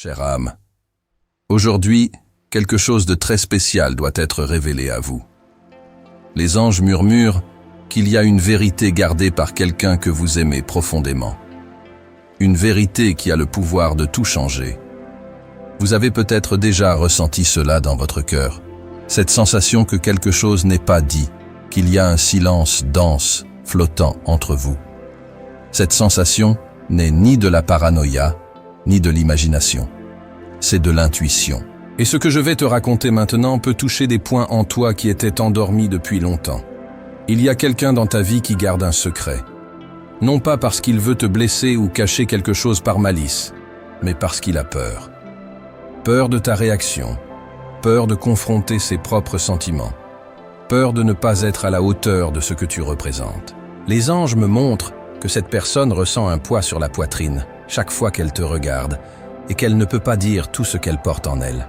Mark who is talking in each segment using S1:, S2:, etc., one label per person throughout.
S1: Chère âme, aujourd'hui, quelque chose de très spécial doit être révélé à vous. Les anges murmurent qu'il y a une vérité gardée par quelqu'un que vous aimez profondément. Une vérité qui a le pouvoir de tout changer. Vous avez peut-être déjà ressenti cela dans votre cœur, cette sensation que quelque chose n'est pas dit, qu'il y a un silence dense, flottant entre vous. Cette sensation n'est ni de la paranoïa, ni de l'imagination. C'est de l'intuition. Et ce que je vais te raconter maintenant peut toucher des points en toi qui étaient endormis depuis longtemps. Il y a quelqu'un dans ta vie qui garde un secret. Non pas parce qu'il veut te blesser ou cacher quelque chose par malice, mais parce qu'il a peur. Peur de ta réaction, peur de confronter ses propres sentiments, peur de ne pas être à la hauteur de ce que tu représentes. Les anges me montrent que cette personne ressent un poids sur la poitrine chaque fois qu'elle te regarde et qu'elle ne peut pas dire tout ce qu'elle porte en elle.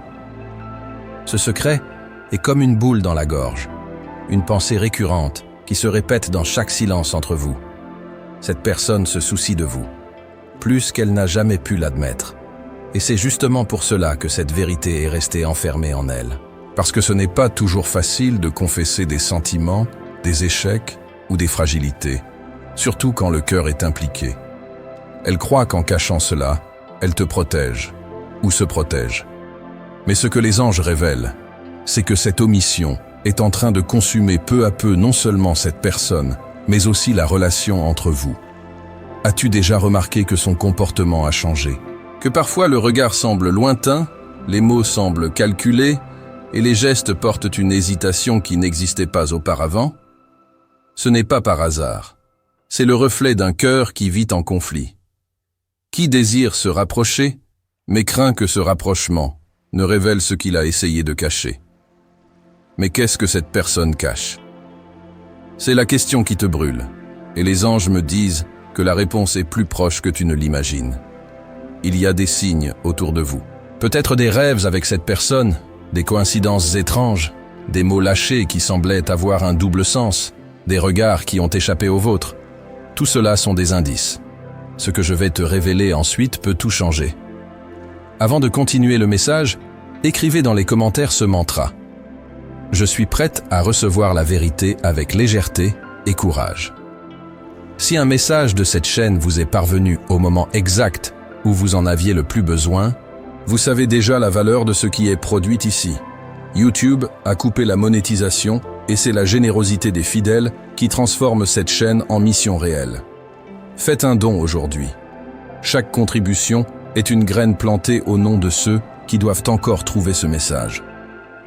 S1: Ce secret est comme une boule dans la gorge, une pensée récurrente qui se répète dans chaque silence entre vous. Cette personne se soucie de vous, plus qu'elle n'a jamais pu l'admettre. Et c'est justement pour cela que cette vérité est restée enfermée en elle. Parce que ce n'est pas toujours facile de confesser des sentiments, des échecs ou des fragilités, surtout quand le cœur est impliqué. Elle croit qu'en cachant cela, elle te protège, ou se protège. Mais ce que les anges révèlent, c'est que cette omission est en train de consumer peu à peu non seulement cette personne, mais aussi la relation entre vous. As-tu déjà remarqué que son comportement a changé? Que parfois le regard semble lointain, les mots semblent calculés, et les gestes portent une hésitation qui n'existait pas auparavant? Ce n'est pas par hasard. C'est le reflet d'un cœur qui vit en conflit. Qui désire se rapprocher, mais craint que ce rapprochement ne révèle ce qu'il a essayé de cacher. Mais qu'est-ce que cette personne cache? C'est la question qui te brûle, et les anges me disent que la réponse est plus proche que tu ne l'imagines. Il y a des signes autour de vous. Peut-être des rêves avec cette personne, des coïncidences étranges, des mots lâchés qui semblaient avoir un double sens, des regards qui ont échappé aux vôtres. Tout cela sont des indices. Ce que je vais te révéler ensuite peut tout changer. Avant de continuer le message, écrivez dans les commentaires ce mantra. Je suis prête à recevoir la vérité avec légèreté et courage. Si un message de cette chaîne vous est parvenu au moment exact où vous en aviez le plus besoin, vous savez déjà la valeur de ce qui est produit ici. YouTube a coupé la monétisation et c'est la générosité des fidèles qui transforme cette chaîne en mission réelle. Faites un don aujourd'hui. Chaque contribution est une graine plantée au nom de ceux qui doivent encore trouver ce message.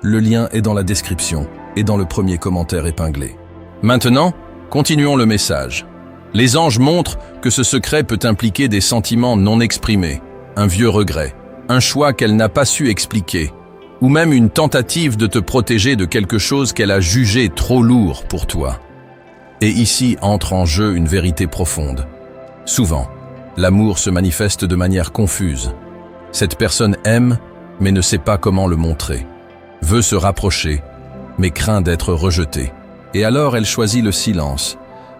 S1: Le lien est dans la description et dans le premier commentaire épinglé. Maintenant, continuons le message. Les anges montrent que ce secret peut impliquer des sentiments non exprimés, un vieux regret, un choix qu'elle n'a pas su expliquer, ou même une tentative de te protéger de quelque chose qu'elle a jugé trop lourd pour toi. Et ici entre en jeu une vérité profonde. Souvent, l'amour se manifeste de manière confuse. Cette personne aime, mais ne sait pas comment le montrer. Veut se rapprocher, mais craint d'être rejetée. Et alors elle choisit le silence,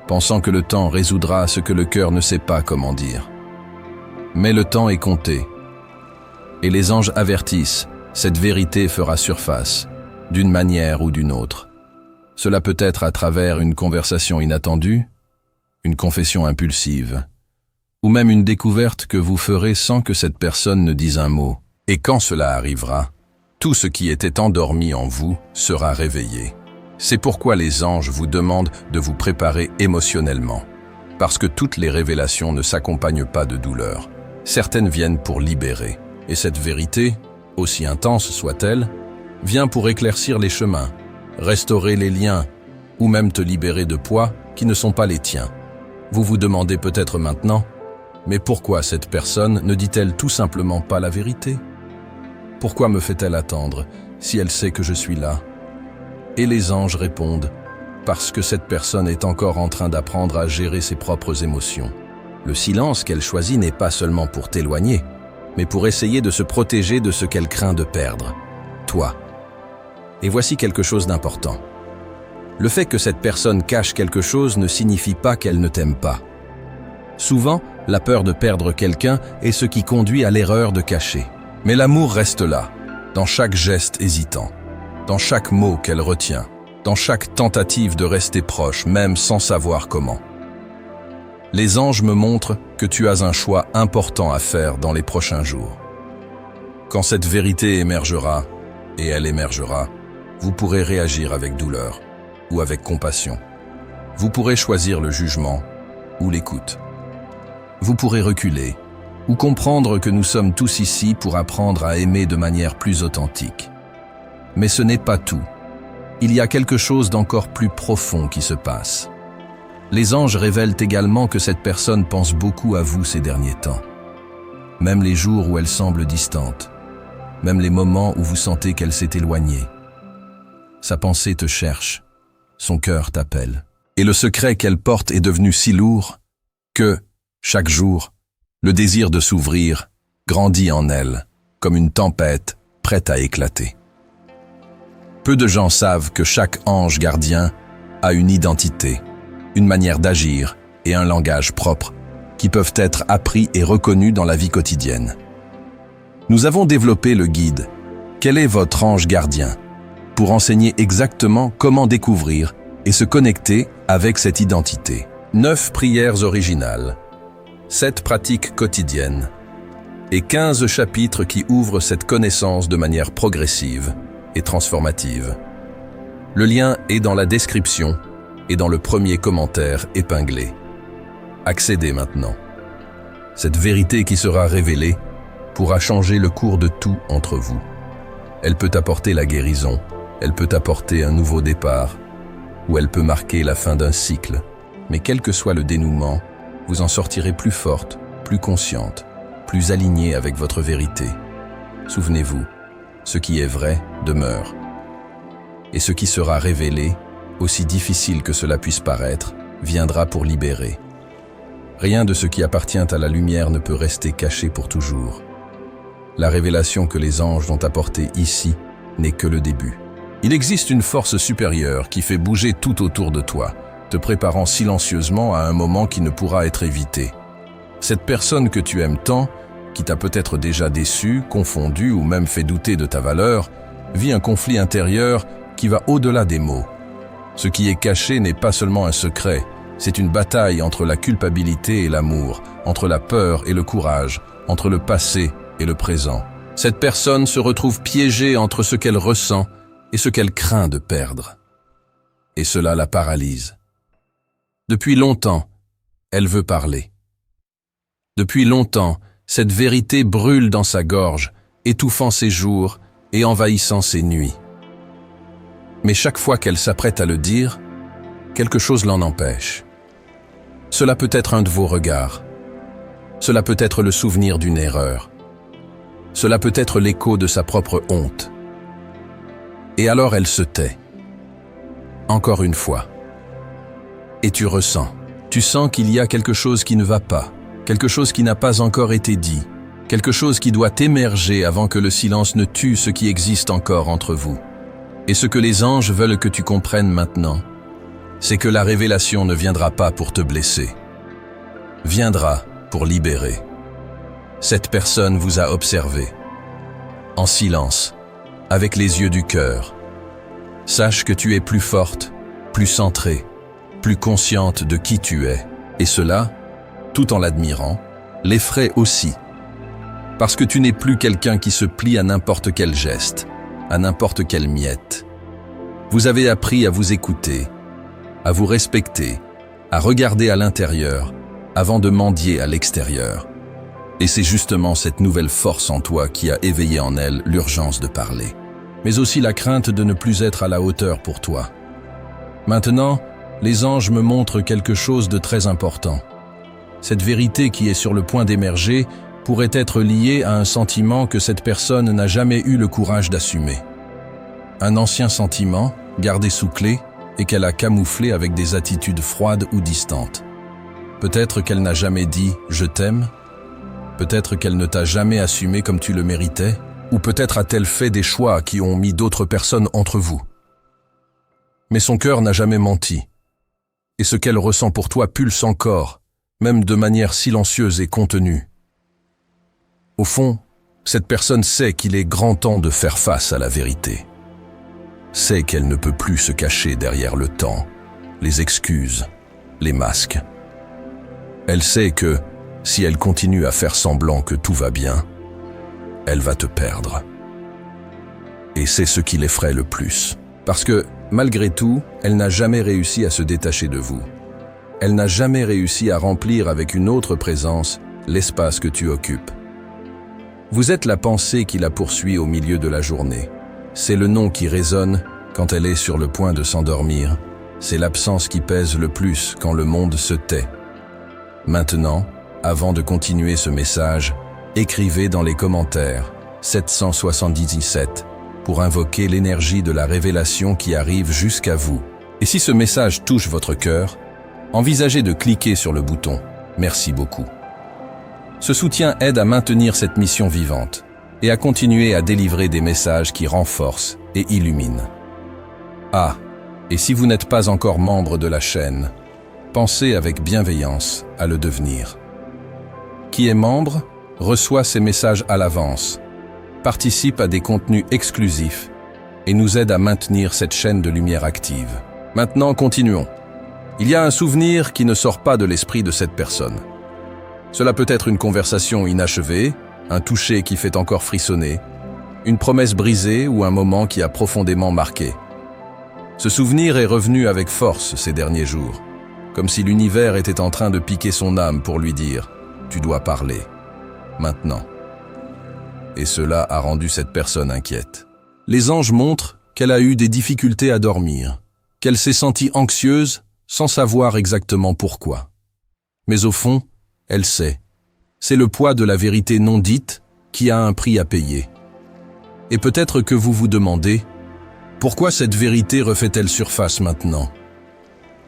S1: pensant que le temps résoudra ce que le cœur ne sait pas comment dire. Mais le temps est compté. Et les anges avertissent, cette vérité fera surface, d'une manière ou d'une autre. Cela peut être à travers une conversation inattendue, une confession impulsive, ou même une découverte que vous ferez sans que cette personne ne dise un mot. Et quand cela arrivera, tout ce qui était endormi en vous sera réveillé. C'est pourquoi les anges vous demandent de vous préparer émotionnellement. Parce que toutes les révélations ne s'accompagnent pas de douleur. Certaines viennent pour libérer. Et cette vérité, aussi intense soit-elle, vient pour éclaircir les chemins, restaurer les liens, ou même te libérer de poids qui ne sont pas les tiens. Vous vous demandez peut-être maintenant, mais pourquoi cette personne ne dit-elle tout simplement pas la vérité? Pourquoi me fait-elle attendre si elle sait que je suis là? Et les anges répondent, parce que cette personne est encore en train d'apprendre à gérer ses propres émotions. Le silence qu'elle choisit n'est pas seulement pour t'éloigner, mais pour essayer de se protéger de ce qu'elle craint de perdre, toi. Et voici quelque chose d'important. Le fait que cette personne cache quelque chose ne signifie pas qu'elle ne t'aime pas. Souvent, la peur de perdre quelqu'un est ce qui conduit à l'erreur de cacher. Mais l'amour reste là, dans chaque geste hésitant, dans chaque mot qu'elle retient, dans chaque tentative de rester proche, même sans savoir comment. Les anges me montrent que tu as un choix important à faire dans les prochains jours. Quand cette vérité émergera, et elle émergera, vous pourrez réagir avec douleur ou avec compassion. Vous pourrez choisir le jugement ou l'écoute. Vous pourrez reculer ou comprendre que nous sommes tous ici pour apprendre à aimer de manière plus authentique. Mais ce n'est pas tout. Il y a quelque chose d'encore plus profond qui se passe. Les anges révèlent également que cette personne pense beaucoup à vous ces derniers temps. Même les jours où elle semble distante, même les moments où vous sentez qu'elle s'est éloignée. Sa pensée te cherche, son cœur t'appelle. Et le secret qu'elle porte est devenu si lourd que, chaque jour, le désir de s'ouvrir grandit en elle, comme une tempête prête à éclater. Peu de gens savent que chaque ange gardien a une identité, une manière d'agir et un langage propre qui peuvent être appris et reconnus dans la vie quotidienne. Nous avons développé le guide « Quel est votre ange gardien ?» pour enseigner exactement comment découvrir et se connecter avec cette identité. 9 prières originales, 7 pratiques quotidiennes et 15 chapitres qui ouvrent cette connaissance de manière progressive et transformative. Le lien est dans la description et dans le premier commentaire épinglé. Accédez maintenant. Cette vérité qui sera révélée pourra changer le cours de tout entre vous. Elle peut apporter la guérison, elle peut apporter un nouveau départ, ou elle peut marquer la fin d'un cycle. Mais quel que soit le dénouement, vous en sortirez plus forte, plus consciente, plus alignée avec votre vérité. Souvenez-vous, ce qui est vrai demeure. Et ce qui sera révélé, aussi difficile que cela puisse paraître, viendra pour libérer. Rien de ce qui appartient à la lumière ne peut rester caché pour toujours. La révélation que les anges ont apportée ici n'est que le début. Il existe une force supérieure qui fait bouger tout autour de toi, te préparant silencieusement à un moment qui ne pourra être évité. Cette personne que tu aimes tant, qui t'a peut-être déjà déçu, confondu ou même fait douter de ta valeur, vit un conflit intérieur qui va au-delà des mots. Ce qui est caché n'est pas seulement un secret, c'est une bataille entre la culpabilité et l'amour, entre la peur et le courage, entre le passé et le présent. Cette personne se retrouve piégée entre ce qu'elle ressent et ce qu'elle craint de perdre. Et cela la paralyse. Depuis longtemps, elle veut parler. Depuis longtemps, cette vérité brûle dans sa gorge, étouffant ses jours et envahissant ses nuits. Mais chaque fois qu'elle s'apprête à le dire, quelque chose l'en empêche. Cela peut être un de vos regards. Cela peut être le souvenir d'une erreur. Cela peut être l'écho de sa propre honte. Et alors elle se tait. Encore une fois. Et tu sens qu'il y a quelque chose qui ne va pas, quelque chose qui n'a pas encore été dit, quelque chose qui doit émerger avant que le silence ne tue ce qui existe encore entre vous. Et ce que les anges veulent que tu comprennes maintenant, c'est que la révélation ne viendra pas pour te blesser, viendra pour libérer. Cette personne vous a observé, en silence, avec les yeux du cœur. Sache que tu es plus forte, plus centrée, plus consciente de qui tu es. Et cela, tout en l'admirant, l'effraie aussi. Parce que tu n'es plus quelqu'un qui se plie à n'importe quel geste, à n'importe quelle miette. Vous avez appris à vous écouter, à vous respecter, à regarder à l'intérieur, avant de mendier à l'extérieur. Et c'est justement cette nouvelle force en toi qui a éveillé en elle l'urgence de parler, mais aussi la crainte de ne plus être à la hauteur pour toi. Maintenant, les anges me montrent quelque chose de très important. Cette vérité qui est sur le point d'émerger pourrait être liée à un sentiment que cette personne n'a jamais eu le courage d'assumer. Un ancien sentiment, gardé sous clé, et qu'elle a camouflé avec des attitudes froides ou distantes. Peut-être qu'elle n'a jamais dit « je t'aime », peut-être qu'elle ne t'a jamais assumé comme tu le méritais, ou peut-être a-t-elle fait des choix qui ont mis d'autres personnes entre vous. Mais son cœur n'a jamais menti, et ce qu'elle ressent pour toi pulse encore, même de manière silencieuse et contenue. Au fond, Cette personne sait qu'il est grand temps de faire face à la vérité. Sait qu'elle ne peut plus se cacher derrière le temps, les excuses, les masques. Elle sait que, si elle continue à faire semblant que tout va bien, elle va te perdre. Et c'est ce qui l'effraie le plus. Parce que, malgré tout, elle n'a jamais réussi à se détacher de vous. Elle n'a jamais réussi à remplir avec une autre présence l'espace que tu occupes. Vous êtes la pensée qui la poursuit au milieu de la journée. C'est le nom qui résonne quand elle est sur le point de s'endormir. C'est l'absence qui pèse le plus quand le monde se tait. Maintenant, avant de continuer ce message, écrivez dans les commentaires 777 pour invoquer l'énergie de la révélation qui arrive jusqu'à vous. Et si ce message touche votre cœur, envisagez de cliquer sur le bouton « Merci beaucoup ». Ce soutien aide à maintenir cette mission vivante et à continuer à délivrer des messages qui renforcent et illuminent. Ah, et si vous n'êtes pas encore membre de la chaîne, pensez avec bienveillance à le devenir. Qui est membre reçoit ces messages à l'avance, participe à des contenus exclusifs et nous aide à maintenir cette chaîne de lumière active. Maintenant, continuons. Il y a un souvenir qui ne sort pas de l'esprit de cette personne. Cela peut être une conversation inachevée, un toucher qui fait encore frissonner, une promesse brisée ou un moment qui a profondément marqué. Ce souvenir est revenu avec force ces derniers jours, comme si l'univers était en train de piquer son âme pour lui dire « Tu dois parler, maintenant ». Et cela a rendu cette personne inquiète. Les anges montrent qu'elle a eu des difficultés à dormir, qu'elle s'est sentie anxieuse sans savoir exactement pourquoi. Mais au fond, elle sait. C'est le poids de la vérité non dite qui a un prix à payer. Et peut-être que vous vous demandez, pourquoi cette vérité refait-elle surface maintenant?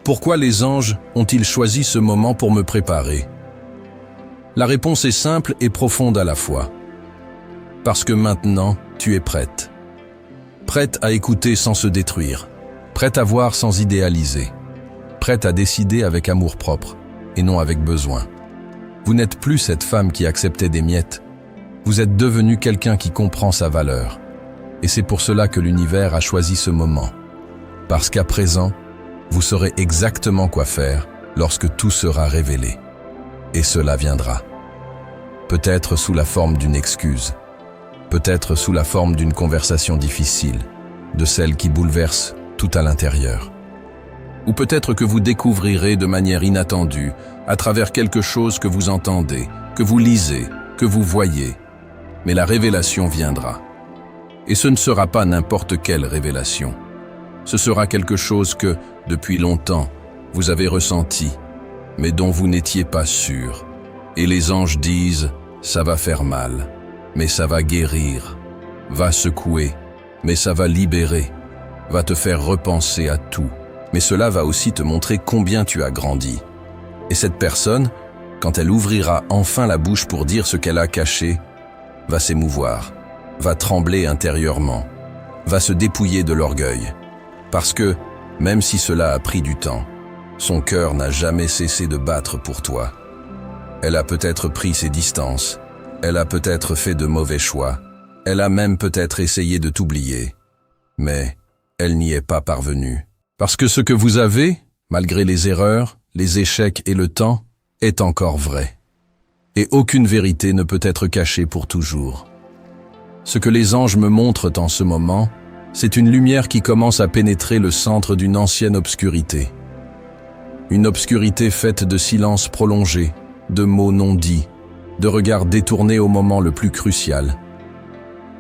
S1: Pourquoi les anges ont-ils choisi ce moment pour me préparer? La réponse est simple et profonde à la fois. Parce que maintenant, tu es prête. Prête à écouter sans se détruire. Prête à voir sans idéaliser. Prête à décider avec amour-propre et non avec besoin. Vous n'êtes plus cette femme qui acceptait des miettes. Vous êtes devenue quelqu'un qui comprend sa valeur. Et c'est pour cela que l'univers a choisi ce moment. Parce qu'à présent, vous saurez exactement quoi faire lorsque tout sera révélé. Et cela viendra. Peut-être sous la forme d'une excuse. Peut-être sous la forme d'une conversation difficile, de celle qui bouleverse tout à l'intérieur. Ou peut-être que vous découvrirez de manière inattendue, à travers quelque chose que vous entendez, que vous lisez, que vous voyez. Mais la révélation viendra. Et ce ne sera pas n'importe quelle révélation. Ce sera quelque chose que, depuis longtemps, vous avez ressenti, mais dont vous n'étiez pas sûr. Et les anges disent, ça va faire mal, mais ça va guérir, va secouer, mais ça va libérer, va te faire repenser à tout. Mais cela va aussi te montrer combien tu as grandi. Et cette personne, quand elle ouvrira enfin la bouche pour dire ce qu'elle a caché, va s'émouvoir, va trembler intérieurement, va se dépouiller de l'orgueil. Parce que, même si cela a pris du temps, son cœur n'a jamais cessé de battre pour toi. Elle a peut-être pris ses distances, elle a peut-être fait de mauvais choix, elle a même peut-être essayé de t'oublier, mais elle n'y est pas parvenue. Parce que ce que vous avez, malgré les erreurs, les échecs et le temps, est encore vrai. Et aucune vérité ne peut être cachée pour toujours. Ce que les anges me montrent en ce moment, c'est une lumière qui commence à pénétrer le centre d'une ancienne obscurité. Une obscurité faite de silences prolongés, de mots non dits, de regards détournés au moment le plus crucial.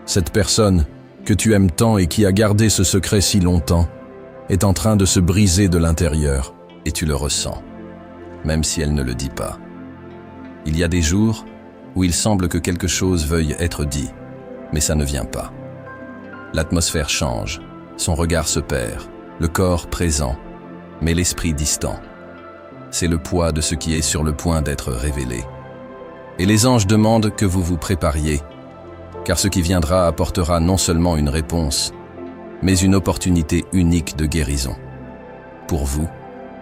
S1: Cette personne, que tu aimes tant et qui a gardé ce secret si longtemps, est en train de se briser de l'intérieur, et tu le ressens, même si elle ne le dit pas. Il y a des jours où il semble que quelque chose veuille être dit, mais ça ne vient pas. L'atmosphère change, son regard se perd, le corps présent, mais l'esprit distant. C'est le poids de ce qui est sur le point d'être révélé. Et les anges demandent que vous vous prépariez, car ce qui viendra apportera non seulement une réponse, mais une opportunité unique de guérison, pour vous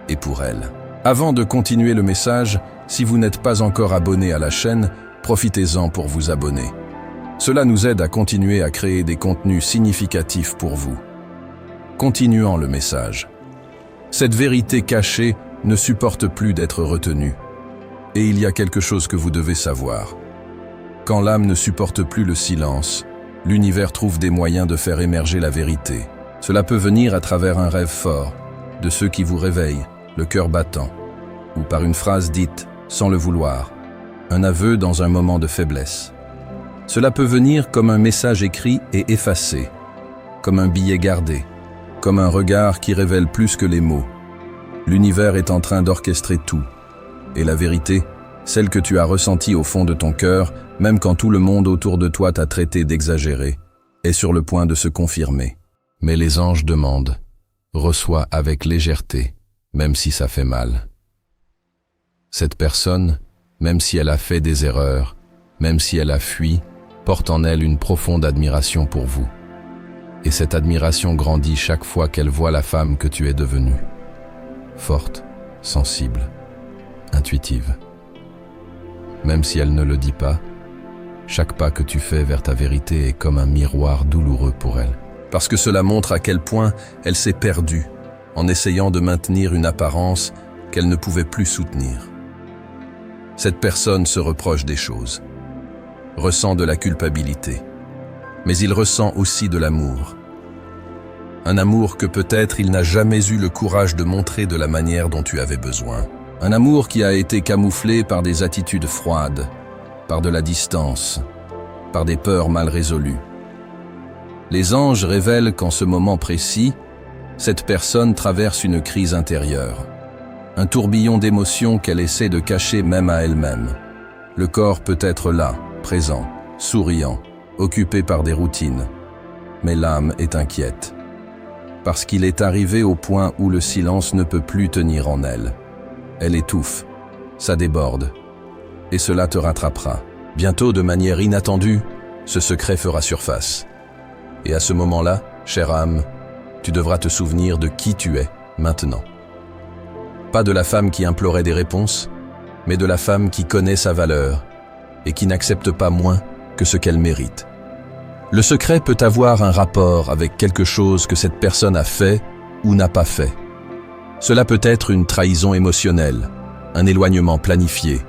S1: et pour elle. Avant de continuer le message, si vous n'êtes pas encore abonné à la chaîne, profitez-en pour vous abonner. Cela nous aide à continuer à créer des contenus significatifs pour vous. Continuons le message. Cette vérité cachée ne supporte plus d'être retenue. Et il y a quelque chose que vous devez savoir. Quand l'âme ne supporte plus le silence, l'univers trouve des moyens de faire émerger la vérité. Cela peut venir à travers un rêve fort, de ceux qui vous réveillent, le cœur battant, ou par une phrase dite sans le vouloir, un aveu dans un moment de faiblesse. Cela peut venir comme un message écrit et effacé, comme un billet gardé, comme un regard qui révèle plus que les mots. L'univers est en train d'orchestrer tout, et la vérité, celle que tu as ressentie au fond de ton cœur, même quand tout le monde autour de toi t'a traité d'exagéré, est sur le point de se confirmer. Mais les anges demandent, reçois avec légèreté, même si ça fait mal. Cette personne, même si elle a fait des erreurs, même si elle a fui, porte en elle une profonde admiration pour vous. Et cette admiration grandit chaque fois qu'elle voit la femme que tu es devenue. Forte, sensible, intuitive. Même si elle ne le dit pas, chaque pas que tu fais vers ta vérité est comme un miroir douloureux pour elle. Parce que cela montre à quel point elle s'est perdue en essayant de maintenir une apparence qu'elle ne pouvait plus soutenir. Cette personne se reproche des choses, ressent de la culpabilité, mais il ressent aussi de l'amour. Un amour que peut-être il n'a jamais eu le courage de montrer de la manière dont tu avais besoin. Un amour qui a été camouflé par des attitudes froides, par de la distance, par des peurs mal résolues. Les anges révèlent qu'en ce moment précis, cette personne traverse une crise intérieure, un tourbillon d'émotions qu'elle essaie de cacher même à elle-même. Le corps peut être là, présent, souriant, occupé par des routines, mais l'âme est inquiète, parce qu'il est arrivé au point où le silence ne peut plus tenir en elle. Elle étouffe, ça déborde, et cela te rattrapera. Bientôt, de manière inattendue, ce secret fera surface. Et à ce moment-là, chère âme, tu devras te souvenir de qui tu es maintenant. Pas de la femme qui implorait des réponses, mais de la femme qui connaît sa valeur et qui n'accepte pas moins que ce qu'elle mérite. Le secret peut avoir un rapport avec quelque chose que cette personne a fait ou n'a pas fait. Cela peut être une trahison émotionnelle, un éloignement planifié,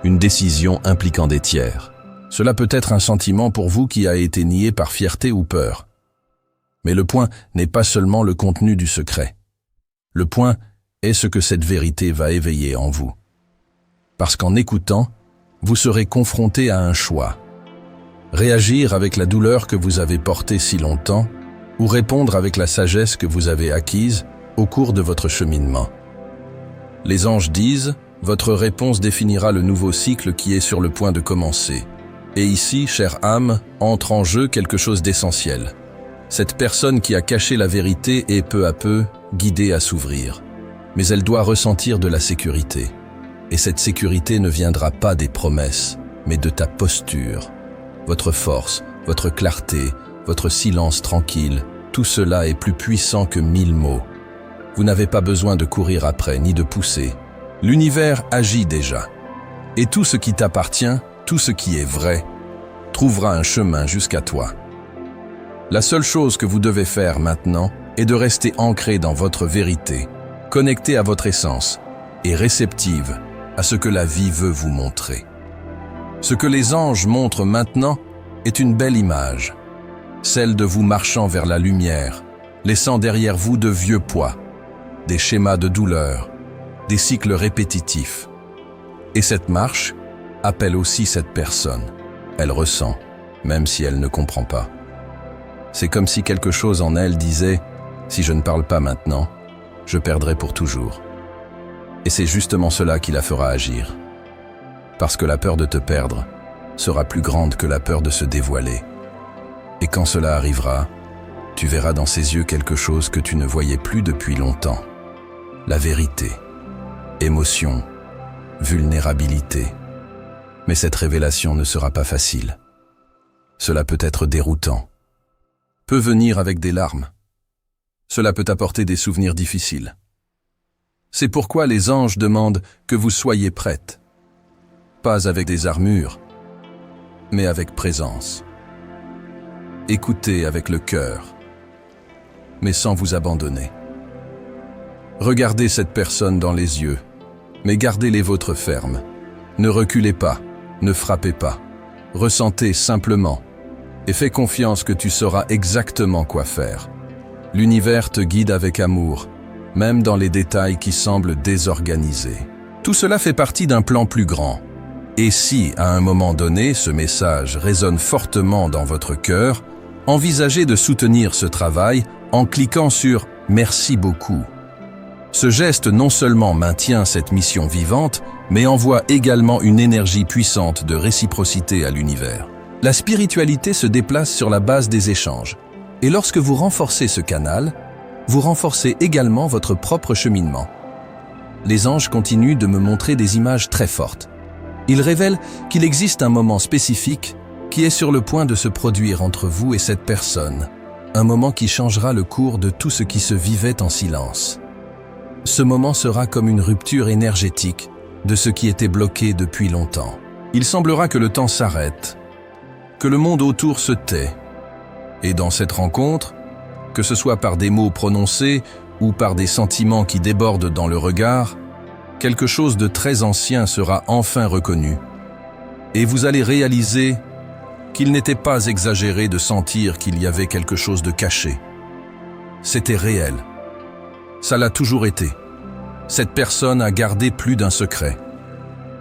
S1: une décision impliquant des tiers. Cela peut être un sentiment pour vous qui a été nié par fierté ou peur. Mais le point n'est pas seulement le contenu du secret. Le point est ce que cette vérité va éveiller en vous. Parce qu'en écoutant, vous serez confronté à un choix. Réagir avec la douleur que vous avez portée si longtemps, ou répondre avec la sagesse que vous avez acquise au cours de votre cheminement. Les anges disent, votre réponse définira le nouveau cycle qui est sur le point de commencer. Et ici, chère âme, entre en jeu quelque chose d'essentiel. Cette personne qui a caché la vérité est peu à peu guidée à s'ouvrir. Mais elle doit ressentir de la sécurité. Et cette sécurité ne viendra pas des promesses, mais de ta posture. Votre force, votre clarté, votre silence tranquille, tout cela est plus puissant que 1000 mots. Vous n'avez pas besoin de courir après ni de pousser. L'univers agit déjà. Et tout ce qui t'appartient, tout ce qui est vrai, trouvera un chemin jusqu'à toi. La seule chose que vous devez faire maintenant est de rester ancré dans votre vérité, connecté à votre essence et réceptive à ce que la vie veut vous montrer. Ce que les anges montrent maintenant est une belle image, celle de vous marchant vers la lumière, laissant derrière vous de vieux poids, des schémas de douleur, des cycles répétitifs. Et cette marche appelle aussi cette personne. Elle ressent, même si elle ne comprend pas. C'est comme si quelque chose en elle disait « Si je ne parle pas maintenant, je perdrai pour toujours ». Et c'est justement cela qui la fera agir. Parce que la peur de te perdre sera plus grande que la peur de se dévoiler. Et quand cela arrivera, tu verras dans ses yeux quelque chose que tu ne voyais plus depuis longtemps. La vérité, émotion, vulnérabilité. Mais cette révélation ne sera pas facile. Cela peut être déroutant, peut venir avec des larmes. Cela peut apporter des souvenirs difficiles. C'est pourquoi les anges demandent que vous soyez prête. Pas avec des armures, mais avec présence. écoutez avec le cœur, mais sans vous abandonner. Regardez cette personne dans les yeux, mais gardez les vôtres fermes. Ne reculez pas, ne frappez pas. Ressentez simplement et fais confiance que tu sauras exactement quoi faire. L'univers te guide avec amour, même dans les détails qui semblent désorganisés. Tout cela fait partie d'un plan plus grand. Et si, à un moment donné, ce message résonne fortement dans votre cœur, envisagez de soutenir ce travail en cliquant sur « Merci beaucoup ». Ce geste non seulement maintient cette mission vivante, mais envoie également une énergie puissante de réciprocité à l'univers. La spiritualité se déplace sur la base des échanges. Et lorsque vous renforcez ce canal, vous renforcez également votre propre cheminement. Les anges continuent de me montrer des images très fortes. Ils révèlent qu'il existe un moment spécifique qui est sur le point de se produire entre vous et cette personne. Un moment qui changera le cours de tout ce qui se vivait en silence. Ce moment sera comme une rupture énergétique de ce qui était bloqué depuis longtemps. Il semblera que le temps s'arrête, que le monde autour se tait. Et dans cette rencontre, que ce soit par des mots prononcés ou par des sentiments qui débordent dans le regard, quelque chose de très ancien sera enfin reconnu. Et vous allez réaliser qu'il n'était pas exagéré de sentir qu'il y avait quelque chose de caché. C'était réel. Ça l'a toujours été. Cette personne a gardé plus d'un secret.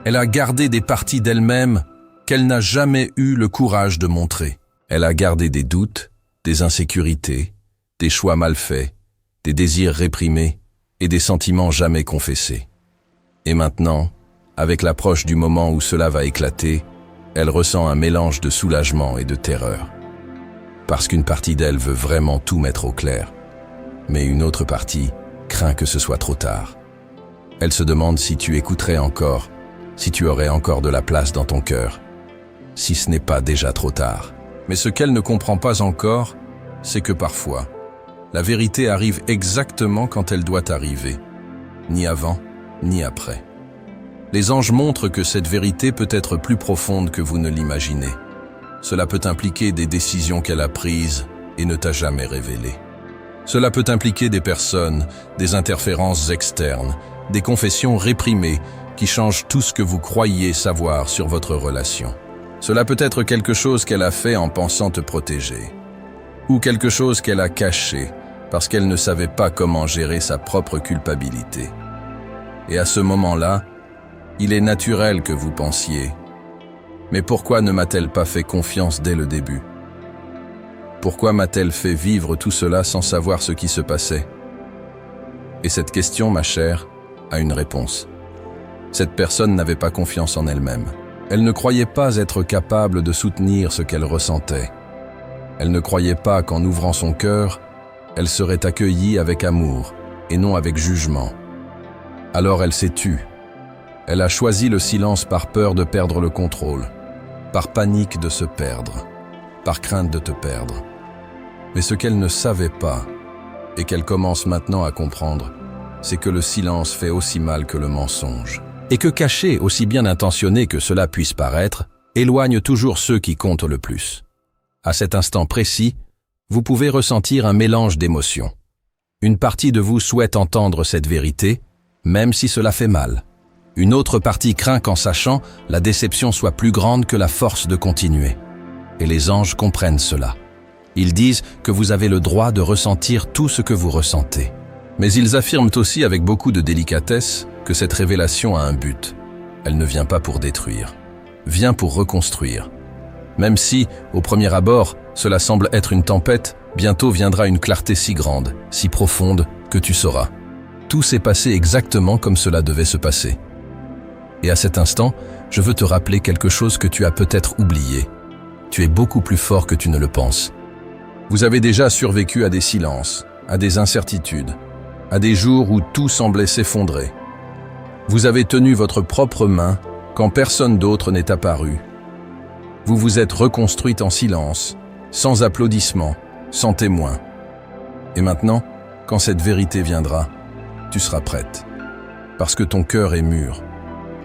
S1: Elle a gardé des parties d'elle-même qu'elle n'a jamais eu le courage de montrer. Elle a gardé des doutes, des insécurités, des choix mal faits, des désirs réprimés et des sentiments jamais confessés. Et maintenant, avec l'approche du moment où cela va éclater, elle ressent un mélange de soulagement et de terreur. Parce qu'une partie d'elle veut vraiment tout mettre au clair, mais une autre partie craint que ce soit trop tard. Elle se demande si tu écouterais encore, si tu aurais encore de la place dans ton cœur, si ce n'est pas déjà trop tard. Mais ce qu'elle ne comprend pas encore, c'est que parfois, la vérité arrive exactement quand elle doit arriver, ni avant, ni après. Les anges montrent que cette vérité peut être plus profonde que vous ne l'imaginez. Cela peut impliquer des décisions qu'elle a prises et ne t'a jamais révélées. Cela peut impliquer des personnes, des interférences externes, des confessions réprimées qui changent tout ce que vous croyiez savoir sur votre relation. Cela peut être quelque chose qu'elle a fait en pensant te protéger, ou quelque chose qu'elle a caché parce qu'elle ne savait pas comment gérer sa propre culpabilité. Et à ce moment-là, il est naturel que vous pensiez « Mais pourquoi ne m'a-t-elle pas fait confiance dès le début? Pourquoi m'a-t-elle fait vivre tout cela sans savoir ce qui se passait ?» Et cette question, ma chère, a une réponse. Cette personne n'avait pas confiance en elle-même. Elle ne croyait pas être capable de soutenir ce qu'elle ressentait. Elle ne croyait pas qu'en ouvrant son cœur, elle serait accueillie avec amour et non avec jugement. Alors elle s'est tue. Elle a choisi le silence par peur de perdre le contrôle, par panique de se perdre, par crainte de te perdre. Mais ce qu'elle ne savait pas, et qu'elle commence maintenant à comprendre, c'est que le silence fait aussi mal que le mensonge. Et que cacher, aussi bien intentionné que cela puisse paraître, éloigne toujours ceux qui comptent le plus. À cet instant précis, vous pouvez ressentir un mélange d'émotions. Une partie de vous souhaite entendre cette vérité, même si cela fait mal. Une autre partie craint qu'en sachant, la déception soit plus grande que la force de continuer. Et les anges comprennent cela. Ils disent que vous avez le droit de ressentir tout ce que vous ressentez. Mais ils affirment aussi avec beaucoup de délicatesse que cette révélation a un but. Elle ne vient pas pour détruire, vient pour reconstruire. Même si, au premier abord, cela semble être une tempête, bientôt viendra une clarté si grande, si profonde, que tu sauras. Tout s'est passé exactement comme cela devait se passer. Et à cet instant, je veux te rappeler quelque chose que tu as peut-être oublié. Tu es beaucoup plus fort que tu ne le penses. Vous avez déjà survécu à des silences, à des incertitudes, à des jours où tout semblait s'effondrer. Vous avez tenu votre propre main quand personne d'autre n'est apparu. Vous vous êtes reconstruite en silence, sans applaudissements, sans témoins. Et maintenant, quand cette vérité viendra, tu seras prête. Parce que ton cœur est mûr.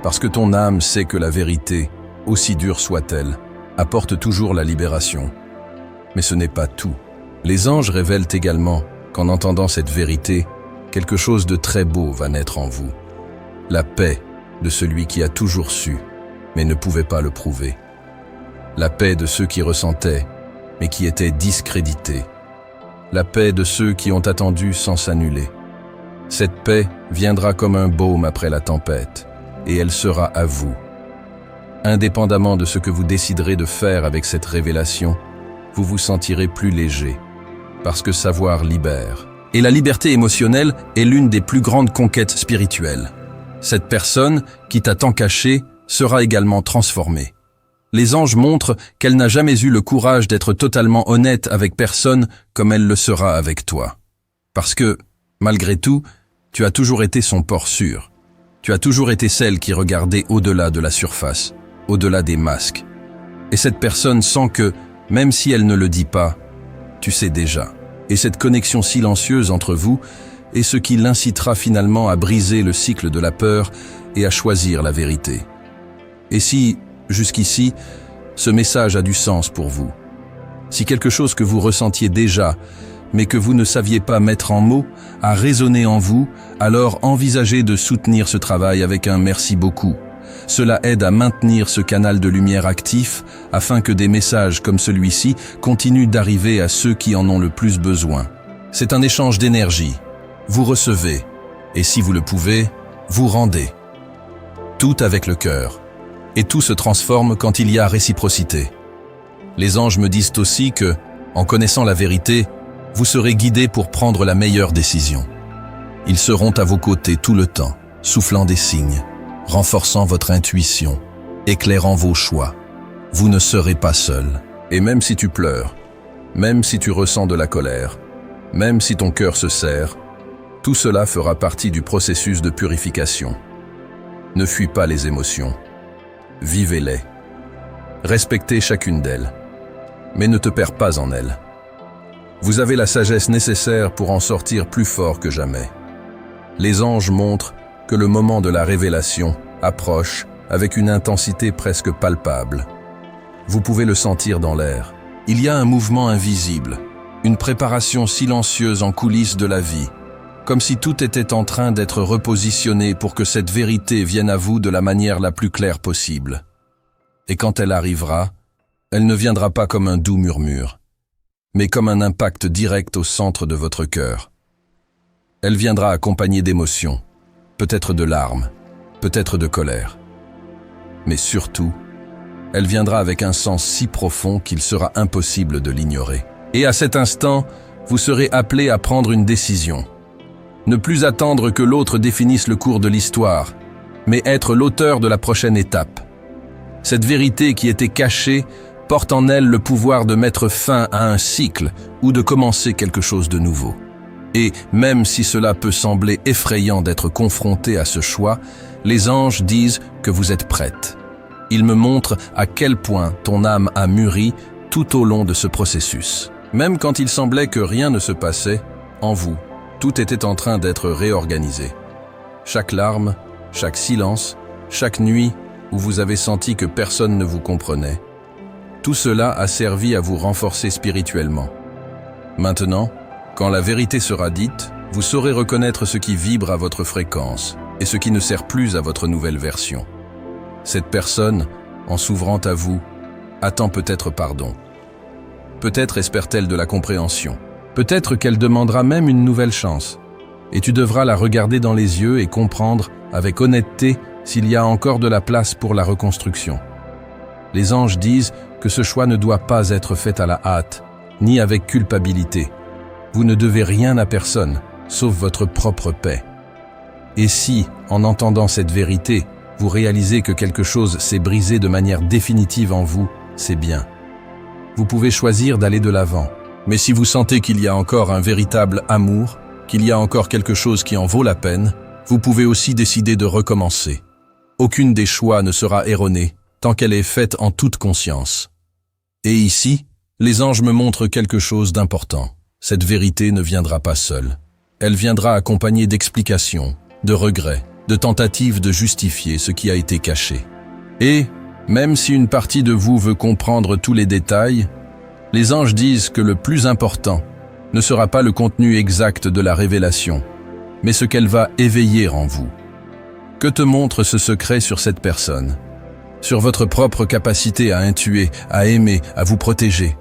S1: Parce que ton âme sait que la vérité, aussi dure soit-elle, apporte toujours la libération. Mais ce n'est pas tout. Les anges révèlent également qu'en entendant cette vérité, quelque chose de très beau va naître en vous. La paix de celui qui a toujours su, mais ne pouvait pas le prouver. La paix de ceux qui ressentaient, mais qui étaient discrédités. La paix de ceux qui ont attendu sans s'annuler. Cette paix viendra comme un baume après la tempête, et elle sera à vous. Indépendamment de ce que vous déciderez de faire avec cette révélation, vous vous sentirez plus léger, parce que savoir libère. Et la liberté émotionnelle est l'une des plus grandes conquêtes spirituelles. Cette personne, qui t'a tant caché, sera également transformée. Les anges montrent qu'elle n'a jamais eu le courage d'être totalement honnête avec personne comme elle le sera avec toi. Parce que, malgré tout, tu as toujours été son port sûr. Tu as toujours été celle qui regardait au-delà de la surface, au-delà des masques. Et cette personne sent que, même si elle ne le dit pas, tu sais déjà. Et cette connexion silencieuse entre vous est ce qui l'incitera finalement à briser le cycle de la peur et à choisir la vérité. Et si, jusqu'ici, ce message a du sens pour vous, si quelque chose que vous ressentiez déjà, mais que vous ne saviez pas mettre en mots, a résonné en vous, alors envisagez de soutenir ce travail avec un merci beaucoup. Cela aide à maintenir ce canal de lumière actif afin que des messages comme celui-ci continuent d'arriver à ceux qui en ont le plus besoin. C'est un échange d'énergie. Vous recevez, et si vous le pouvez, vous rendez. Tout avec le cœur. Et tout se transforme quand il y a réciprocité. Les anges me disent aussi que, en connaissant la vérité, vous serez guidés pour prendre la meilleure décision. Ils seront à vos côtés tout le temps, soufflant des signes, renforçant votre intuition, éclairant vos choix. Vous ne serez pas seul. Et même si tu pleures, même si tu ressens de la colère, même si ton cœur se serre, tout cela fera partie du processus de purification. Ne fuis pas les émotions. Vivez-les. Respectez chacune d'elles. Mais ne te perds pas en elles. Vous avez la sagesse nécessaire pour en sortir plus fort que jamais. Les anges montrent que le moment de la révélation approche avec une intensité presque palpable. Vous pouvez le sentir dans l'air. Il y a un mouvement invisible, une préparation silencieuse en coulisses de la vie, comme si tout était en train d'être repositionné pour que cette vérité vienne à vous de la manière la plus claire possible. Et quand elle arrivera, elle ne viendra pas comme un doux murmure, mais comme un impact direct au centre de votre cœur. Elle viendra accompagnée d'émotions, peut-être de larmes, peut-être de colère. Mais surtout, elle viendra avec un sens si profond qu'il sera impossible de l'ignorer. Et à cet instant, vous serez appelé à prendre une décision. Ne plus attendre que l'autre définisse le cours de l'histoire, mais être l'auteur de la prochaine étape. Cette vérité qui était cachée porte en elle le pouvoir de mettre fin à un cycle ou de commencer quelque chose de nouveau. Et même si cela peut sembler effrayant d'être confronté à ce choix, les anges disent que vous êtes prête. Ils me montrent à quel point ton âme a mûri tout au long de ce processus. Même quand il semblait que rien ne se passait, en vous, tout était en train d'être réorganisé. Chaque larme, chaque silence, chaque nuit où vous avez senti que personne ne vous comprenait, tout cela a servi à vous renforcer spirituellement. Maintenant, quand la vérité sera dite, vous saurez reconnaître ce qui vibre à votre fréquence et ce qui ne sert plus à votre nouvelle version. Cette personne, en s'ouvrant à vous, attend peut-être pardon. Peut-être espère-t-elle de la compréhension. Peut-être qu'elle demandera même une nouvelle chance. Et tu devras la regarder dans les yeux et comprendre avec honnêteté s'il y a encore de la place pour la reconstruction. Les anges disent que ce choix ne doit pas être fait à la hâte, ni avec culpabilité. Vous ne devez rien à personne, sauf votre propre paix. Et si, en entendant cette vérité, vous réalisez que quelque chose s'est brisé de manière définitive en vous, c'est bien. Vous pouvez choisir d'aller de l'avant. Mais si vous sentez qu'il y a encore un véritable amour, qu'il y a encore quelque chose qui en vaut la peine, vous pouvez aussi décider de recommencer. Aucune des choix ne sera erronée tant qu'elle est faite en toute conscience. Et ici, les anges me montrent quelque chose d'important. Cette vérité ne viendra pas seule. Elle viendra accompagnée d'explications, de regrets, de tentatives de justifier ce qui a été caché. Et, même si une partie de vous veut comprendre tous les détails, Les anges disent que le plus important ne sera pas le contenu exact de la révélation, mais ce qu'elle va éveiller en vous. Que te montre ce secret sur cette personne? Sur votre propre capacité à intuer, à aimer, à vous protéger?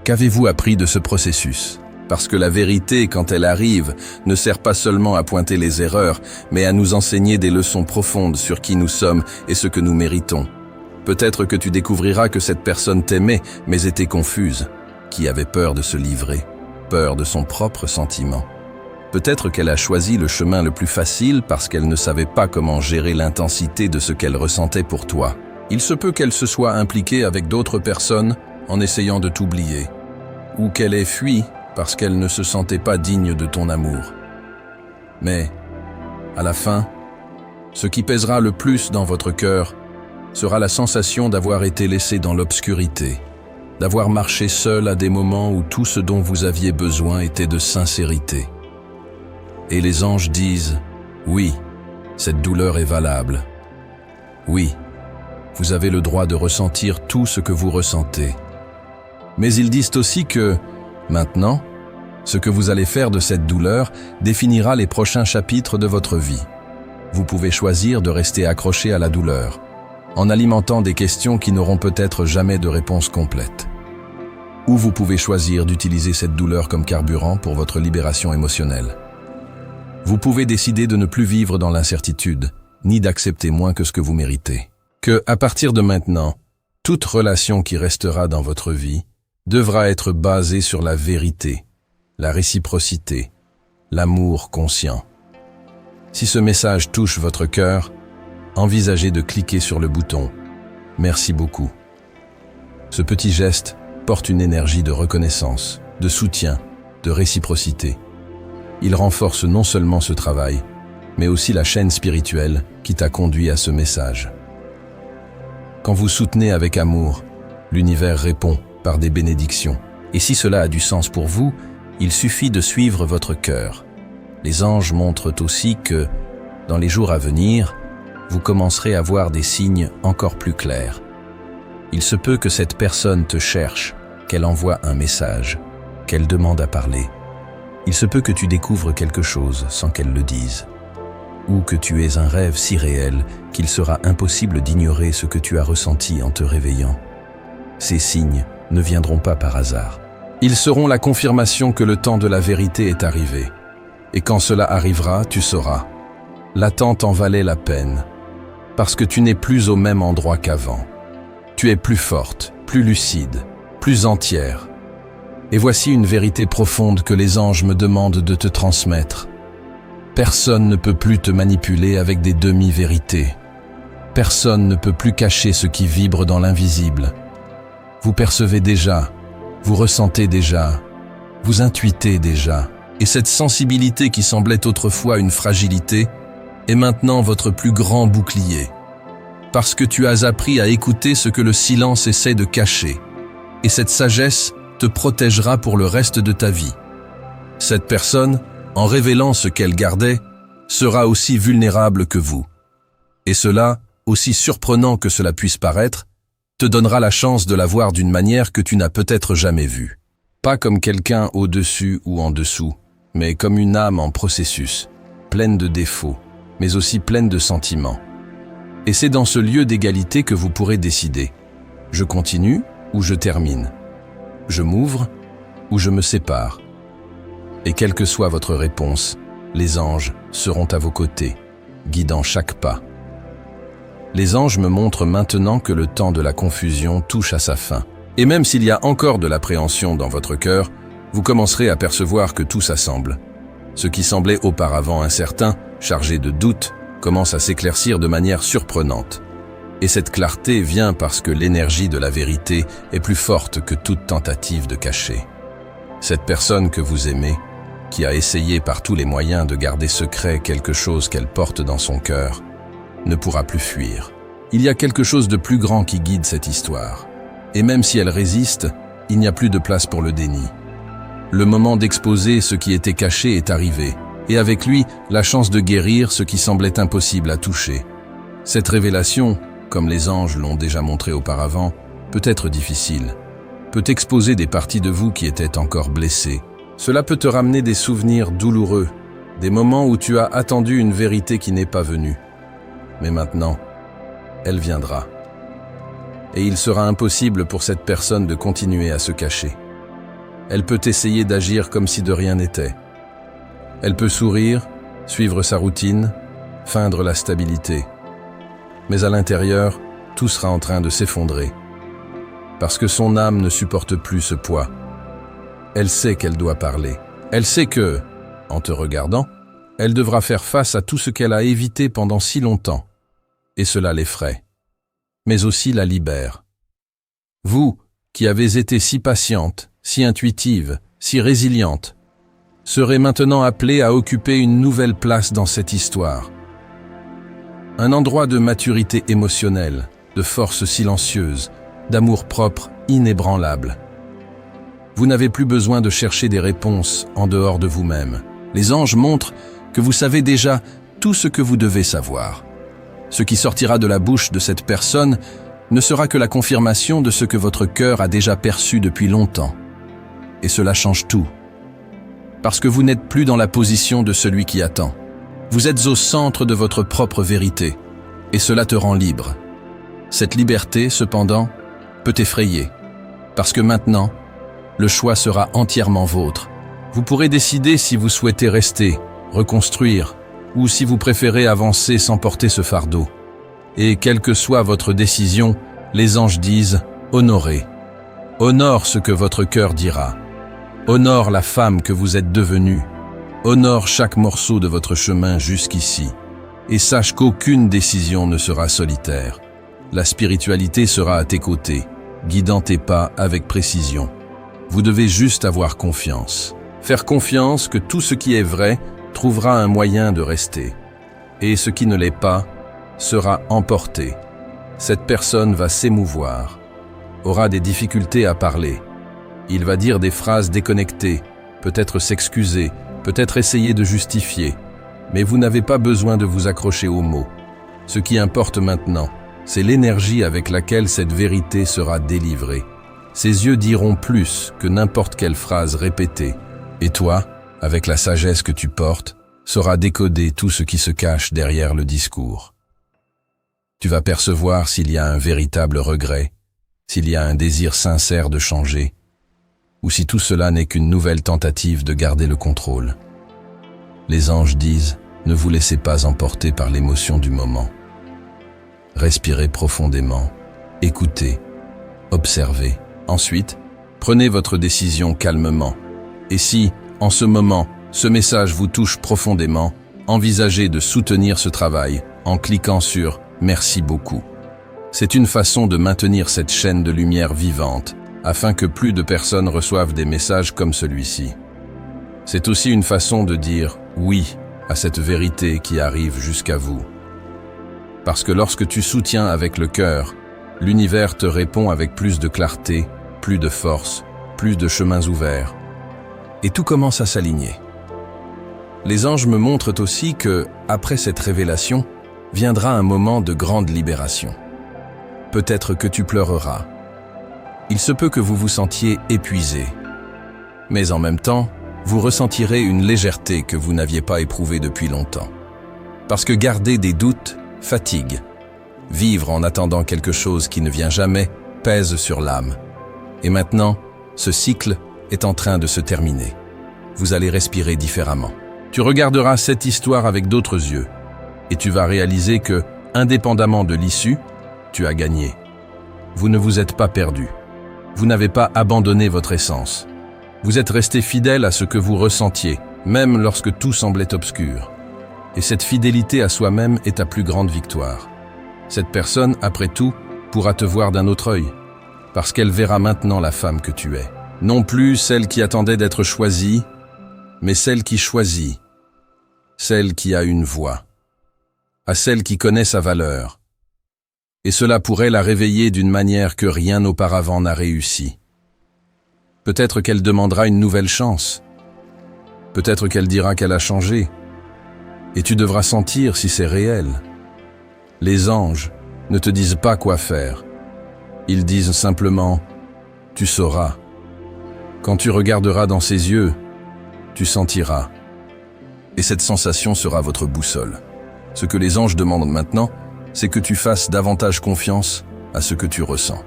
S1: Qu'avez-vous appris de ce processus? Parce que la vérité, quand elle arrive, ne sert pas seulement à pointer les erreurs, mais à nous enseigner des leçons profondes sur qui nous sommes et ce que nous méritons. Peut-être que tu découvriras que cette personne t'aimait, mais était confuse, qui avait peur de se livrer, peur de son propre sentiment. Peut-être qu'elle a choisi le chemin le plus facile parce qu'elle ne savait pas comment gérer l'intensité de ce qu'elle ressentait pour toi. Il se peut qu'elle se soit impliquée avec d'autres personnes en essayant de t'oublier, ou qu'elle ait fui parce qu'elle ne se sentait pas digne de ton amour. Mais, à la fin, ce qui pèsera le plus dans votre cœur sera la sensation d'avoir été laissé dans l'obscurité, d'avoir marché seul à des moments où tout ce dont vous aviez besoin était de sincérité. Et les anges disent, oui, cette douleur est valable. Oui, vous avez le droit de ressentir tout ce que vous ressentez. Mais ils disent aussi que, maintenant, ce que vous allez faire de cette douleur définira les prochains chapitres de votre vie. Vous pouvez choisir de rester accroché à la douleur, en alimentant des questions qui n'auront peut-être jamais de réponse complète. Ou vous pouvez choisir d'utiliser cette douleur comme carburant pour votre libération émotionnelle. Vous pouvez décider de ne plus vivre dans l'incertitude, ni d'accepter moins que ce que vous méritez. Que, à partir de maintenant, toute relation qui restera dans votre vie devra être basée sur la vérité, la réciprocité, l'amour conscient. Si ce message touche votre cœur, envisagez de cliquer sur le bouton « Merci beaucoup ». Ce petit geste porte une énergie de reconnaissance, de soutien, de réciprocité. Il renforce non seulement ce travail, mais aussi la chaîne spirituelle qui t'a conduit à ce message. Quand vous soutenez avec amour, l'univers répond par des bénédictions. Et si cela a du sens pour vous, il suffit de suivre votre cœur. Les anges montrent aussi que, dans les jours à venir, vous commencerez à voir des signes encore plus clairs. Il se peut que cette personne te cherche, qu'elle envoie un message, qu'elle demande à parler. Il se peut que tu découvres quelque chose sans qu'elle le dise. Ou que tu aies un rêve si réel qu'il sera impossible d'ignorer ce que tu as ressenti en te réveillant. Ces signes ne viendront pas par hasard. Ils seront la confirmation que le temps de la vérité est arrivé. Et quand cela arrivera, tu sauras. L'attente en valait la peine, parce que tu n'es plus au même endroit qu'avant. Tu es plus forte, plus lucide, plus entière. Et voici une vérité profonde que les anges me demandent de te transmettre. Personne ne peut plus te manipuler avec des demi-vérités. Personne ne peut plus cacher ce qui vibre dans l'invisible. Vous percevez déjà, vous ressentez déjà, vous intuitez déjà. Et cette sensibilité qui semblait autrefois une fragilité est maintenant votre plus grand bouclier. Parce que tu as appris à écouter ce que le silence essaie de cacher. Et cette sagesse te protégera pour le reste de ta vie. Cette personne, en révélant ce qu'elle gardait, sera aussi vulnérable que vous. Et cela, aussi surprenant que cela puisse paraître, te donnera la chance de la voir d'une manière que tu n'as peut-être jamais vue. Pas comme quelqu'un au-dessus ou en dessous, mais comme une âme en processus, pleine de défauts, mais aussi pleine de sentiments. Et c'est dans ce lieu d'égalité que vous pourrez décider. Je continue ou je termine. Je m'ouvre ou je me sépare. Et quelle que soit votre réponse, les anges seront à vos côtés, guidant chaque pas. Les anges me montrent maintenant que le temps de la confusion touche à sa fin. Et même s'il y a encore de l'appréhension dans votre cœur, vous commencerez à percevoir que tout s'assemble. Ce qui semblait auparavant incertain, chargé de doutes, commence à s'éclaircir de manière surprenante. Et cette clarté vient parce que l'énergie de la vérité est plus forte que toute tentative de cacher. Cette personne que vous aimez, qui a essayé par tous les moyens de garder secret quelque chose qu'elle porte dans son cœur, ne pourra plus fuir. Il y a quelque chose de plus grand qui guide cette histoire. Et même si elle résiste, il n'y a plus de place pour le déni. Le moment d'exposer ce qui était caché est arrivé, et avec lui, la chance de guérir ce qui semblait impossible à toucher. Cette révélation, comme les anges l'ont déjà montré auparavant, peut être difficile, peut exposer des parties de vous qui étaient encore blessées. Cela peut te ramener des souvenirs douloureux, des moments où tu as attendu une vérité qui n'est pas venue. Mais maintenant, elle viendra. Et il sera impossible pour cette personne de continuer à se cacher. Elle peut essayer d'agir comme si de rien n'était. Elle peut sourire, suivre sa routine, feindre la stabilité. Mais à l'intérieur, tout sera en train de s'effondrer. Parce que son âme ne supporte plus ce poids. Elle sait qu'elle doit parler. Elle sait que, en te regardant, elle devra faire face à tout ce qu'elle a évité pendant si longtemps. Et cela l'effraie. Mais aussi la libère. Vous, qui avez été si patiente, si intuitive, si résiliente, serez maintenant appelée à occuper une nouvelle place dans cette histoire. Un endroit de maturité émotionnelle, de force silencieuse, d'amour-propre inébranlable. Vous n'avez plus besoin de chercher des réponses en dehors de vous-même. Les anges montrent que vous savez déjà tout ce que vous devez savoir. Ce qui sortira de la bouche de cette personne ne sera que la confirmation de ce que votre cœur a déjà perçu depuis longtemps. Et cela change tout. Parce que vous n'êtes plus dans la position de celui qui attend. Vous êtes au centre de votre propre vérité, et cela te rend libre. Cette liberté, cependant, peut effrayer, parce que maintenant, le choix sera entièrement vôtre. Vous pourrez décider si vous souhaitez rester, reconstruire, ou si vous préférez avancer sans porter ce fardeau. Et quelle que soit votre décision, les anges disent « honorez ». Honore ce que votre cœur dira. Honore la femme que vous êtes devenue. Honore chaque morceau de votre chemin jusqu'ici. Et sache qu'aucune décision ne sera solitaire. La spiritualité sera à tes côtés, guidant tes pas avec précision. Vous devez juste avoir confiance. Faire confiance que tout ce qui est vrai trouvera un moyen de rester. Et ce qui ne l'est pas sera emporté. Cette personne va s'émouvoir, aura des difficultés à parler. Il va dire des phrases déconnectées, peut-être s'excuser, peut-être essayer de justifier. Mais vous n'avez pas besoin de vous accrocher aux mots. Ce qui importe maintenant, c'est l'énergie avec laquelle cette vérité sera délivrée. Ses yeux diront plus que n'importe quelle phrase répétée. Et toi, avec la sagesse que tu portes, sauras décoder tout ce qui se cache derrière le discours. Tu vas percevoir s'il y a un véritable regret, s'il y a un désir sincère de changer, ou si tout cela n'est qu'une nouvelle tentative de garder le contrôle. Les anges disent, ne vous laissez pas emporter par l'émotion du moment. Respirez profondément, écoutez, observez. Ensuite, prenez votre décision calmement. Et si, en ce moment, ce message vous touche profondément, envisagez de soutenir ce travail en cliquant sur « Merci beaucoup ». C'est une façon de maintenir cette chaîne de lumière vivante, afin que plus de personnes reçoivent des messages comme celui-ci. C'est aussi une façon de dire « oui » à cette vérité qui arrive jusqu'à vous. Parce que lorsque tu soutiens avec le cœur, l'univers te répond avec plus de clarté, plus de force, plus de chemins ouverts. Et tout commence à s'aligner. Les anges me montrent aussi que, après cette révélation, viendra un moment de grande libération. Peut-être que tu pleureras. Il se peut que vous vous sentiez épuisé. Mais en même temps, vous ressentirez une légèreté que vous n'aviez pas éprouvée depuis longtemps. Parce que garder des doutes fatigue. Vivre en attendant quelque chose qui ne vient jamais pèse sur l'âme. Et maintenant, ce cycle est en train de se terminer. Vous allez respirer différemment. Tu regarderas cette histoire avec d'autres yeux et tu vas réaliser que, indépendamment de l'issue, tu as gagné. Vous ne vous êtes pas perdu. Vous n'avez pas abandonné votre essence. Vous êtes resté fidèle à ce que vous ressentiez, même lorsque tout semblait obscur. Et cette fidélité à soi-même est ta plus grande victoire. Cette personne, après tout, pourra te voir d'un autre œil, parce qu'elle verra maintenant la femme que tu es. Non plus celle qui attendait d'être choisie, mais celle qui choisit, celle qui a une voix, à celle qui connaît sa valeur. Et cela pourrait la réveiller d'une manière que rien auparavant n'a réussi. Peut-être qu'elle demandera une nouvelle chance. Peut-être qu'elle dira qu'elle a changé. Et tu devras sentir si c'est réel. Les anges ne te disent pas quoi faire. Ils disent simplement Tu sauras. Quand tu regarderas dans ses yeux, tu sentiras. Et cette sensation sera votre boussole. Ce que les anges demandent maintenant, c'est que tu fasses davantage confiance à ce que tu ressens.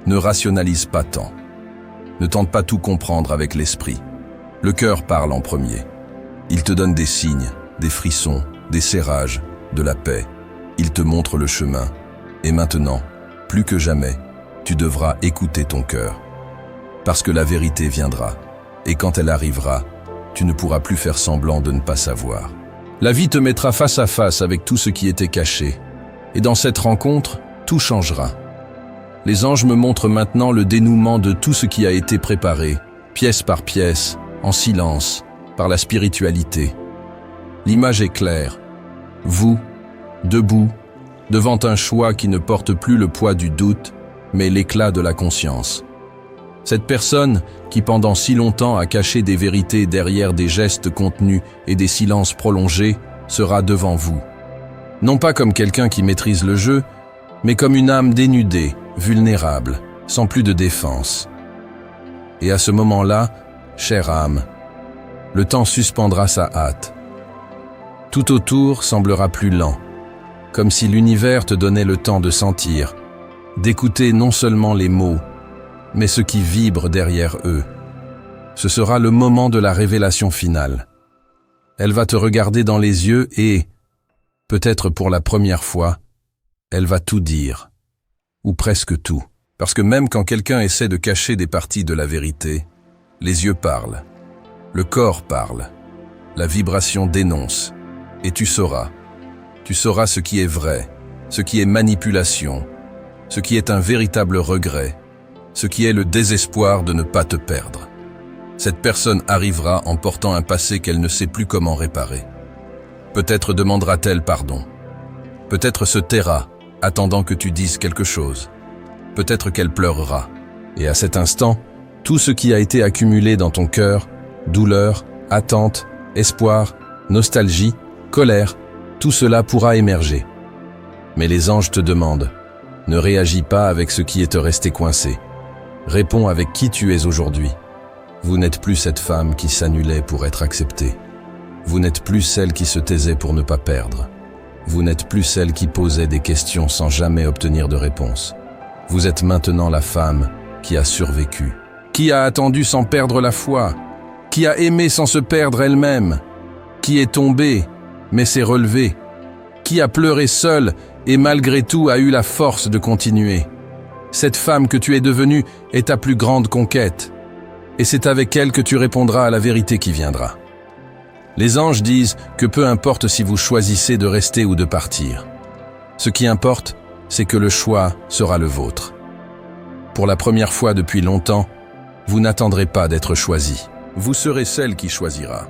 S1: Ne rationalise pas tant. Ne tente pas tout comprendre avec l'esprit. Le cœur parle en premier. Il te donne des signes, des frissons, des serrages, de la paix. Il te montre le chemin. Et maintenant, plus que jamais, tu devras écouter ton cœur. Parce que la vérité viendra. Et quand elle arrivera, tu ne pourras plus faire semblant de ne pas savoir. La vie te mettra face à face avec tout ce qui était caché. Et dans cette rencontre, tout changera. Les anges me montrent maintenant le dénouement de tout ce qui a été préparé, pièce par pièce, en silence, par la spiritualité. L'image est claire. Vous, debout, devant un choix qui ne porte plus le poids du doute, mais l'éclat de la conscience. Cette personne, qui pendant si longtemps a caché des vérités derrière des gestes contenus et des silences prolongés, sera devant vous. Non pas comme quelqu'un qui maîtrise le jeu, mais comme une âme dénudée, vulnérable, sans plus de défense. Et à ce moment-là, chère âme, le temps suspendra sa hâte. Tout autour semblera plus lent, comme si l'univers te donnait le temps de sentir, d'écouter non seulement les mots, mais ce qui vibre derrière eux. Ce sera le moment de la révélation finale. Elle va te regarder dans les yeux et, peut-être pour la première fois, elle va tout dire. Ou presque tout. Parce que même quand quelqu'un essaie de cacher des parties de la vérité, les yeux parlent, le corps parle, la vibration dénonce, et tu sauras. Tu sauras ce qui est vrai, ce qui est manipulation, ce qui est un véritable regret, ce qui est le désespoir de ne pas te perdre. Cette personne arrivera en portant un passé qu'elle ne sait plus comment réparer. Peut-être demandera-t-elle pardon. Peut-être se taira, attendant que tu dises quelque chose. Peut-être qu'elle pleurera. Et à cet instant, tout ce qui a été accumulé dans ton cœur, douleur, attente, espoir, nostalgie, colère, tout cela pourra émerger. Mais les anges te demandent, ne réagis pas avec ce qui est resté coincé. Réponds avec qui tu es aujourd'hui. Vous n'êtes plus cette femme qui s'annulait pour être acceptée. Vous n'êtes plus celle qui se taisait pour ne pas perdre. Vous n'êtes plus celle qui posait des questions sans jamais obtenir de réponse. Vous êtes maintenant la femme qui a survécu, qui a attendu sans perdre la foi, qui a aimé sans se perdre elle-même, qui est tombée mais s'est relevée, qui a pleuré seule et malgré tout a eu la force de continuer. Cette femme que tu es devenue est ta plus grande conquête, et c'est avec elle que tu répondras à la vérité qui viendra. Les anges disent que peu importe si vous choisissez de rester ou de partir. Ce qui importe, c'est que le choix sera le vôtre. Pour la première fois depuis longtemps, vous n'attendrez pas d'être choisi. Vous serez celle qui choisira.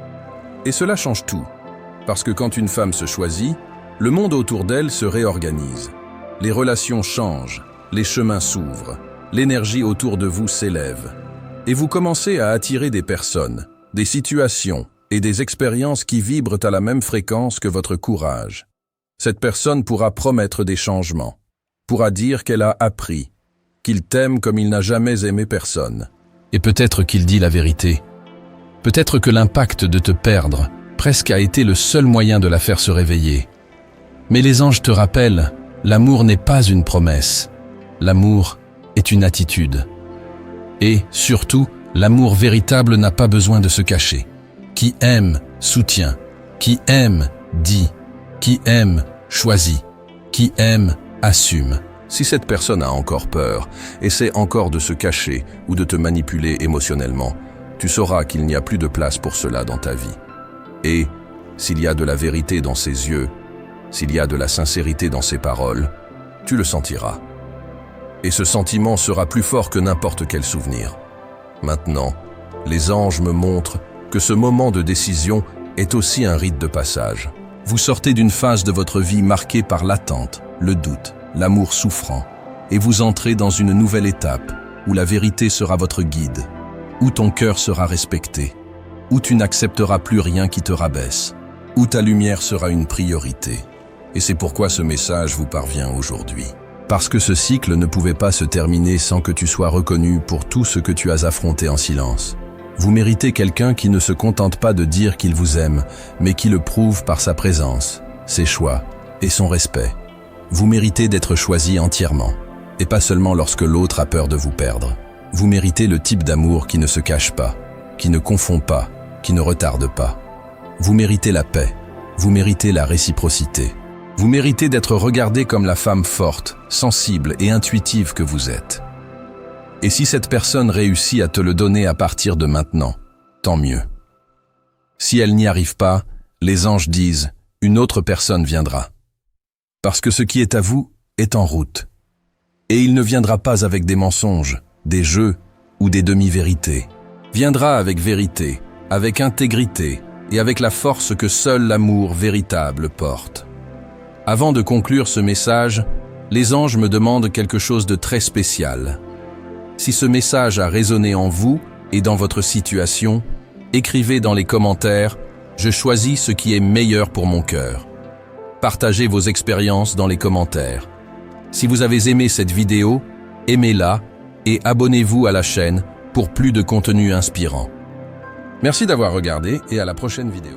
S1: Et cela change tout, parce que quand une femme se choisit, le monde autour d'elle se réorganise. Les relations changent, les chemins s'ouvrent, l'énergie autour de vous s'élève. Et vous commencez à attirer des personnes, des situations et des expériences qui vibrent à la même fréquence que votre courage. Cette personne pourra promettre des changements, pourra dire qu'elle a appris, qu'il t'aime comme il n'a jamais aimé personne. Et peut-être qu'il dit la vérité. Peut-être que l'impact de te perdre presque a été le seul moyen de la faire se réveiller. Mais les anges te rappellent, l'amour n'est pas une promesse. L'amour est une attitude. Et, surtout, l'amour véritable n'a pas besoin de se cacher. Qui aime, soutient. Qui aime, dit. Qui aime, choisit. Qui aime, assume. Si cette personne a encore peur, essaie encore de se cacher ou de te manipuler émotionnellement, tu sauras qu'il n'y a plus de place pour cela dans ta vie. Et, s'il y a de la vérité dans ses yeux, s'il y a de la sincérité dans ses paroles, tu le sentiras. Et ce sentiment sera plus fort que n'importe quel souvenir. Maintenant, les anges me montrent que ce moment de décision est aussi un rite de passage. Vous sortez d'une phase de votre vie marquée par l'attente, le doute, l'amour souffrant, et vous entrez dans une nouvelle étape où la vérité sera votre guide, où ton cœur sera respecté, où tu n'accepteras plus rien qui te rabaisse, où ta lumière sera une priorité. Et c'est pourquoi ce message vous parvient aujourd'hui. Parce que ce cycle ne pouvait pas se terminer sans que tu sois reconnu pour tout ce que tu as affronté en silence. Vous méritez quelqu'un qui ne se contente pas de dire qu'il vous aime, mais qui le prouve par sa présence, ses choix et son respect. Vous méritez d'être choisi entièrement, et pas seulement lorsque l'autre a peur de vous perdre. Vous méritez le type d'amour qui ne se cache pas, qui ne confond pas, qui ne retarde pas. Vous méritez la paix, vous méritez la réciprocité. Vous méritez d'être regardé comme la femme forte, sensible et intuitive que vous êtes. Et si cette personne réussit à te le donner à partir de maintenant, tant mieux. Si elle n'y arrive pas, les anges disent « une autre personne viendra ». Parce que ce qui est à vous est en route. Et il ne viendra pas avec des mensonges, des jeux ou des demi-vérités. Viendra avec vérité, avec intégrité et avec la force que seul l'amour véritable porte. Avant de conclure ce message, les anges me demandent quelque chose de très spécial. Si ce message a résonné en vous et dans votre situation, écrivez dans les commentaires « Je choisis ce qui est meilleur pour mon cœur ». Partagez vos expériences dans les commentaires. Si vous avez aimé cette vidéo, aimez-la et abonnez-vous à la chaîne pour plus de contenu inspirant. Merci d'avoir regardé et à la prochaine vidéo.